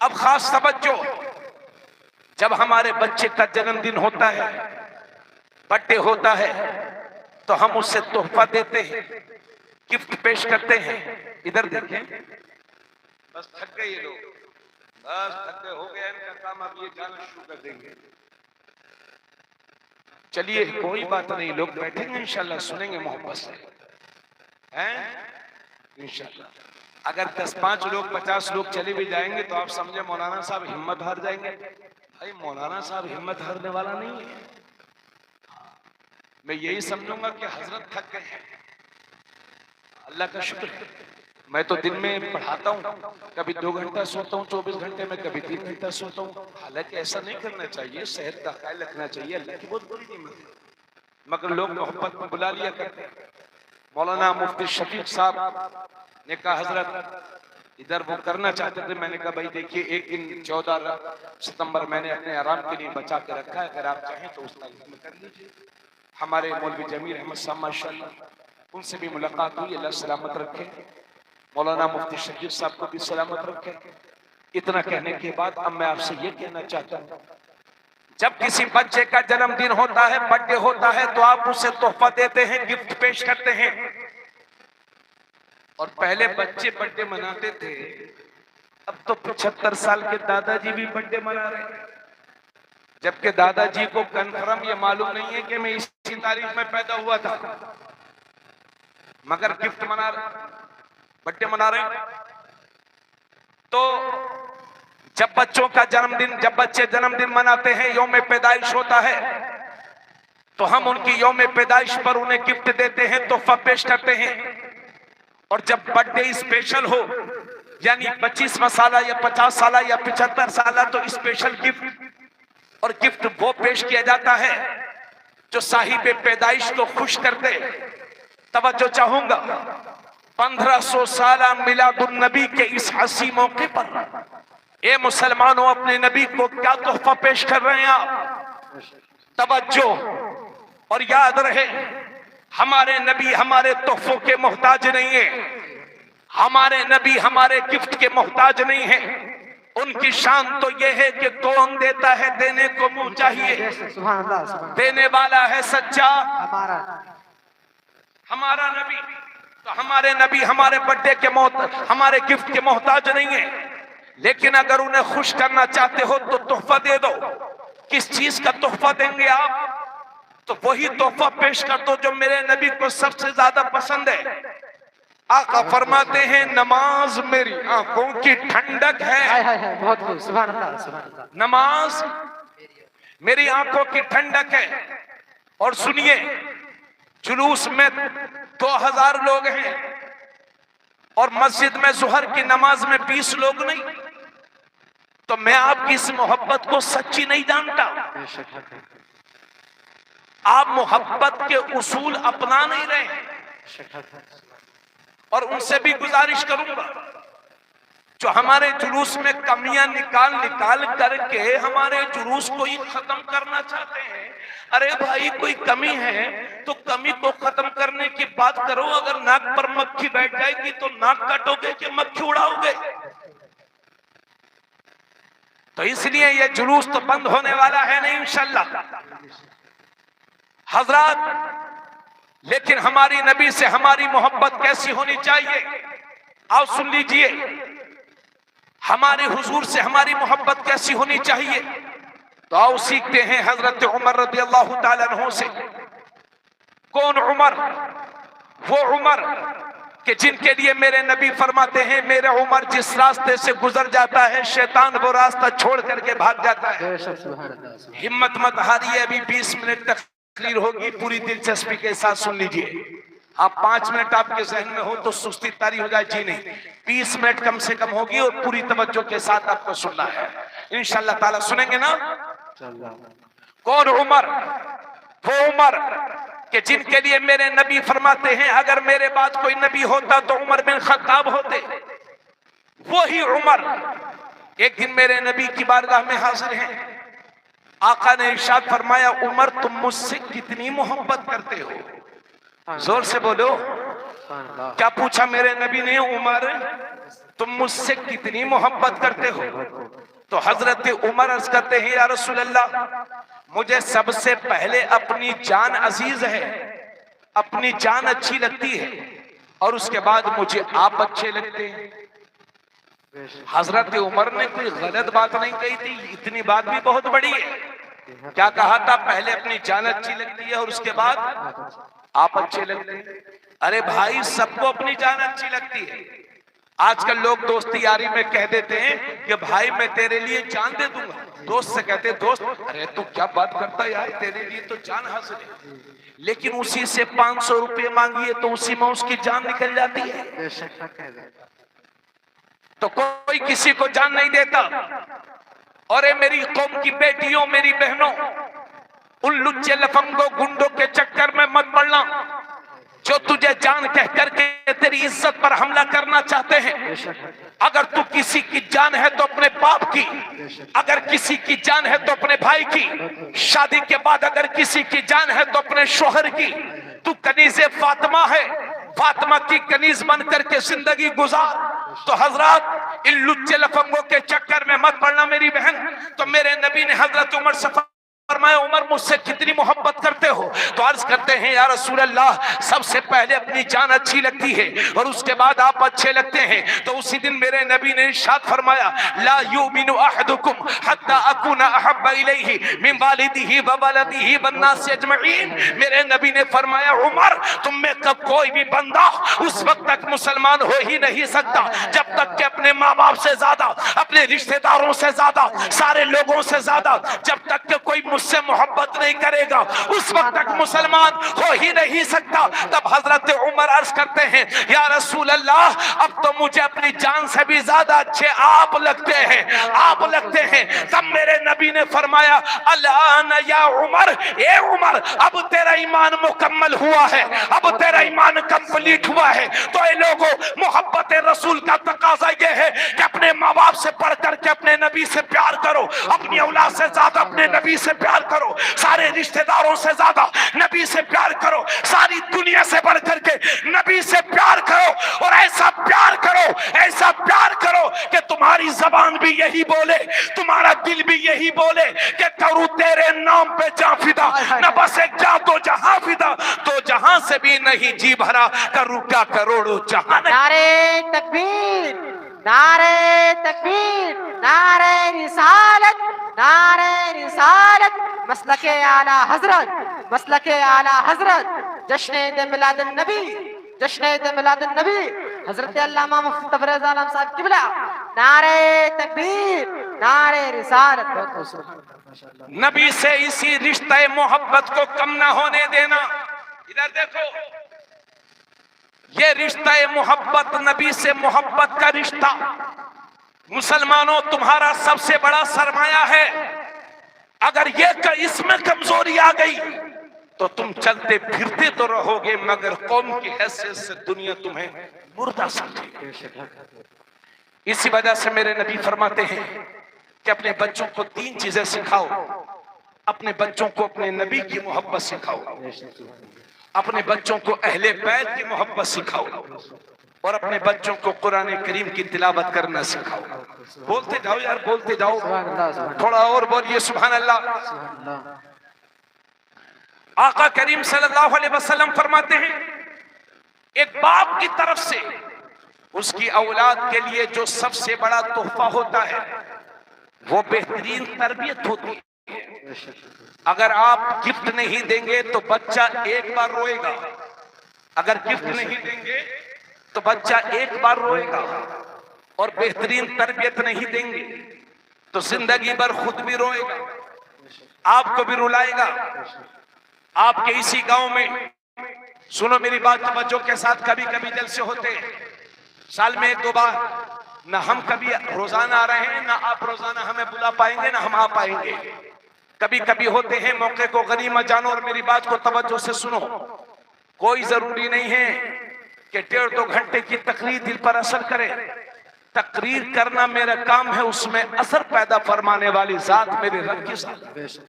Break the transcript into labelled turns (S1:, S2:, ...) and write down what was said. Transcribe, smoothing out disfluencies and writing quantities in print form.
S1: अब खास तवज्जो, जब हमारे बच्चे का जन्मदिन होता है, बर्थडे होता है, तो हम उससे तोहफा देते हैं, गिफ्ट पेश करते हैं। इधर देखें, बस थक गए ये लोग, बस थक गए, हो गया इनका काम, अब ये गाना शुरू कर देंगे। चलिए कोई बात नहीं, लोग बैठेंगे इंशाल्लाह, सुनेंगे मोहब्बत से, हैं इंशाल्लाह। अगर 10-5 लोग 50 लोग चले भी जाएंगे तो आप समझे मौलाना साहब हिम्मत हार जाएंगे। भाई मौलाना साहब हिम्मत हारने वाला नहीं है। मैं यही समझूंगा कि हजरत थक गए हैं। अल्लाह का शुक्र है, मैं तो दिन में पढ़ाता हूँ, कभी 2 घंटा सोता हूँ 24 घंटे में, कभी 3 घंटा सोता हूँ। हालांकि ऐसा नहीं करना चाहिए, सेहत का ख्याल रखना चाहिए, अल्लाह की बहुत बड़ी नियमत है, मगर लोग मोहब्बत में बुला लिया करते हैं। मौलाना मुफ्ती शफीक साहब ने कहा हजरत इधर वो करना चाहते थे, मैंने कहा भाई देखिए एक दिन 14 सितंबर मैंने अपने आराम के लिए बचा के रखा है, अगर आप चाहें तो उस तारीख में कर लीजिए। हमारे मौलवी जमीर अहमद साहब माशाल्लाह, उनसे भी मुलाकात हुई, अल्लाह सलामत रखे। मौलाना मुफ्ती शफीक साहब को भी सलामत रखे। इतना कहने के बाद अब मैं आपसे ये कहना चाहता हूँ, जब किसी बच्चे का जन्मदिन होता है, बर्थडे होता है, तो आप उसे तोहफा देते हैं, गिफ्ट पेश करते हैं। और पहले बच्चे बर्थडे मनाते थे, अब तो 75 साल के दादाजी भी बर्थडे मना रहे हैं, जबकि दादाजी को कन्फर्म ये मालूम नहीं है कि मैं इसी तारीख में पैदा हुआ था, मगर गिफ्ट मना रहे, बर्थडे मना रहे हैं। तो जब बच्चों का जन्मदिन, जब बच्चे जन्मदिन मनाते हैं, यौम पैदाइश होता है, तो हम उनकी यौम पैदाइश पर उन्हें गिफ्ट देते हैं, तोहफा पेश करते हैं। और जब बर्थडे स्पेशल हो, यानी 25वां साल या 50 साल या 75 साल, तो स्पेशल गिफ्ट, और गिफ्ट वो पेश किया जाता है जो साहिब पैदाइश को खुश कर दे। तवज्जो चाहूंगा, 1500 साल मिलादुन नबी के इस हसी मौके पर ए मुसलमानों, अपने नबी को क्या तोहफा पेश कर रहे हैं आप? तवज्जो, और याद रहे हमारे नबी हमारे तोहफों के मोहताज नहीं है, हमारे नबी हमारे गिफ्ट के मोहताज नहीं है। उनकी शान तो यह है कि कौन देता है, देने को मुंह चाहिए, देने वाला है सच्चा हमारा नबी। तो हमारे नबी हमारे बर्थडे के हमारे गिफ्ट के मोहताज नहीं है। लेकिन अगर उन्हें खुश करना चाहते हो तो तोहफा दे दो। किस चीज का तोहफा देंगे आप? तो वही तोहफा पेश कर दो जो मेरे नबी को सबसे ज्यादा पसंद है। आका फरमाते हैं, नमाज मेरी आंखों की ठंडक है।
S2: बहुत खूब, सुभान अल्लाह, सुभान अल्लाह।
S1: नमाज मेरी आंखों की ठंडक है। और सुनिए, जुलूस में 2000 लोग हैं और मस्जिद में जुहर की नमाज में 20 लोग नहीं, तो मैं आपकी इस मोहब्बत को सच्ची नहीं जानता। आप मोहब्बत के उसूल अपना नहीं रहे। और उनसे भी गुजारिश करूंगा जो हमारे जुलूस में कमियां निकाल निकाल करके हमारे जुलूस को ही खत्म करना चाहते हैं। अरे भाई, कोई कमी है तो कमी को खत्म करने की बात करो। अगर नाक पर मक्खी बैठ जाएगी तो नाक काटोगे कि मक्खी उड़ाओगे? तो इसलिए ये जुलूस तो बंद होने वाला है नहीं इंशाल्लाह हजरत। लेकिन हमारी नबी से हमारी मोहब्बत कैसी होनी चाहिए, आओ सुन लीजिए। हमारे हुजूर से हमारी मोहब्बत कैसी होनी चाहिए, तो आओ सीखते हैं हजरत उमर रज़ी अल्लाह ताला अन्हु से। कौन उमर? वो उमर कि जिनके लिए मेरे नबी फरमाते हैं, मेरे उमर जिस रास्ते से गुजर जाता है शैतान वो रास्ता छोड़ करके भाग जाता है। हिम्मत मत हारिए, अभी 20 मिनट तक तकरीर होगी, पूरी दिलचस्पी के साथ सुन लीजिए। आप 5 मिनट आपके जहन में हो तो सुस्ती तारी हो जाए, जी नहीं, 20 मिनट कम से कम होगी और पूरी तवज्जो के साथ आपको सुनना है इंशाअल्लाह ताला। सुनेंगे ना? कौन उमर? वो उमर कि जिनके लिए मेरे नबी फरमाते हैं अगर मेरे बाद कोई नबी होता तो उमर बिन खत्ताब होते। वही उमर एक दिन मेरे नबी की बारगाह में हाजिर हैं। आका ने इरशाद फरमाया, उमर तुम मुझसे कितनी मोहब्बत करते हो? जोर से बोलो। क्या पूछा मेरे नबी ने? उमर तुम मुझसे कितनी मोहब्बत करते हो? तो हजरत उमर अर्ज करते हैं, या रसूल अल्लाह, मुझे सबसे पहले अपनी जान अजीज है, अपनी जान अच्छी लगती है, और उसके बाद मुझे आप अच्छे लगते हैं। हजरत उमर ने कोई गलत बात नहीं कही थी, इतनी बात भी बहुत बड़ी है। क्या कहा था? पहले अपनी जान अच्छी लगती है और उसके बाद आप अच्छे लगते हैं। अरे भाई, सबको अपनी जान अच्छी लगती है। आजकल लोग दोस्ती यारी में कह देते हैं कि भाई मैं तेरे लिए जान दे दूंगा। दोस्त से कहते दोस्त, अरे तू क्या बात करता है यार, तेरे लिए तो जान हासिल है। लेकिन उसी से 500 रुपये मांगिए तो उसी में उसकी जान निकल जाती है। तो कोई किसी को जान नहीं देता। और मेरी कौम की बेटियों, मेरी बहनों, उन लुच्चे लफंगों गुंडों के चक्कर में मत पड़ना जो तुझे जान कह करके तेरी इज्जत पर हमला करना चाहते हैं। अगर तू किसी की जान है तो अपने बाप की, अगर किसी की जान है तो अपने भाई की, शादी के बाद अगर किसी की जान है तो अपने शोहर की। तू कनीज़े फातिमा है, फातिमा की कनीज बन करके जिंदगी गुजार। तो हजरत, इन लुच्चे लफंगों के चक्कर में मत पड़ना मेरी बहन। तो मेरे नबी ने हजरत उमर से फरमाया, उमर मुझसे कितनी मोहब्बत करते हो? तो अर्ज करते हैं, या रसूल अल्लाह, सबसे पहले अपनी जान अच्छी लगती है और उसके बाद आप अच्छे लगते हैं। तो उसी दिन मेरे नबी ने इरशाद फरमाया, ला युमिनु अहदुकुम हत्ता अकुना अहब्बा इलैहि मिन वालिदिही व वलदिही वन नास अजमईन। मेरे नबी ने फरमाया, उमर, तुम में कब कोई भी बंदा उस वक्त तक मुसलमान हो ही नहीं सकता जब तक कि अपने माँ बाप से ज्यादा, अपने रिश्तेदारों से ज्यादा, सारे लोगों से ज्यादा जब तक कि कोई मुझसे मोहब्बत नहीं करेगा, उस वक्त तक मुसलमान हो ही नहीं सकता। तब हजरत उमर अर्ज करते हैं, या रसूल अल्लाह, अब तो मुझे अपनी जान से भी ज्यादा अच्छे आप लगते हैं, आप लगते हैं। तब मेरे नबी ने फरमाया, अलान या उमर, ए उमर, अब तेरा ईमान मुकम्मल हुआ है, अब तेरा ईमान कंप्लीट हुआ है। तो ये लोगों, मोहब्बत रसूल का तकाजा ये है कि अपने माँ बाप से बढ़ करके अपने नबी से प्यार करो, अपनी औलाद से ज्यादा अपने नबी से प्यार करो, सारे रिश्तेदारों से ज्यादा नबी से प्यार करो, सारी दुनिया से बढ़ करके नबी से प्यार करो। और ऐसा प्यार करो, ऐसा प्यार करो कि तुम्हारी जबान भी यही बोले, तुम्हारा दिल भी यही बोले कि करूं तेरे नाम पे जा फिदा, न बस एक जा तो जहां फिदा, तो जहां से भी नहीं जी भरा, करूं क्या करोड़ों जहां।
S2: नारे तकबीर, नारे तकबीर, नारे रिसालत, नारे रिसालत, मसलके आला हजरत, मसलके आला हजरत, जश्न मिलाद नबी, जश्न मिलाद नबी, हजरत अल्लामा मुफ्ती तबरेज़ आलम साहब किबला। नारे तकबीर, नारे रिसालत।
S1: नबी से इसी रिश्ते मोहब्बत को कम ना होने देना। इधर देखो, ये रिश्ता मोहब्बत, नबी से मोहब्बत का रिश्ता, मुसलमानों तुम्हारा सबसे बड़ा सरमाया है। अगर ये इसमें कमजोरी आ गई तो तुम चलते फिरते तो रहोगे, मगर कौम की हैसियत से दुनिया तुम्हें मुर्दा समझेगी। इसी वजह से मेरे नबी फरमाते हैं कि अपने बच्चों को 3 चीजें सिखाओ। अपने बच्चों को अपने नबी की मोहब्बत सिखाओ, अपने बच्चों को अहले बैत की मोहब्बत सिखाओ, और अपने बच्चों को कुरान करीम की तिलावत करना सिखाओ। बोलते जाओ यार, बोलते जाओ, थोड़ा और बोलिए सुभान अल्लाह। आका करीम सल्लल्लाहु अलैहि वसल्लम फरमाते हैं, एक बाप की तरफ से उसकी औलाद के लिए जो सबसे बड़ा तोहफा होता है वो बेहतरीन तरबियत होती है। अगर आप गिफ्ट नहीं देंगे तो बच्चा एक बार रोएगा, अगर गिफ्ट नहीं देंगे तो बच्चा एक बार रोएगा, और बेहतरीन तरबियत नहीं देंगे तो जिंदगी भर खुद भी रोएगा, आपको भी रुलाएगा। आपके इसी गांव में, सुनो मेरी बात तवज्जो के साथ, कभी कभी जलसे होते हैं, साल में 1-2 बार। ना हम कभी रोजाना आ रहे हैं, ना आप रोजाना हमें बुला पाएंगे, ना हम आ पाएंगे। कभी कभी होते हैं, मौके को गनीमत जानो और मेरी बात को तवज्जो से सुनो। कोई जरूरी नहीं है कि 1.5-2 घंटे की तकरीर दिल पर असर करे। तकरीर करना मेरा काम है, उसमें असर पैदा फरमाने वाली जात मेरे रब के साथ।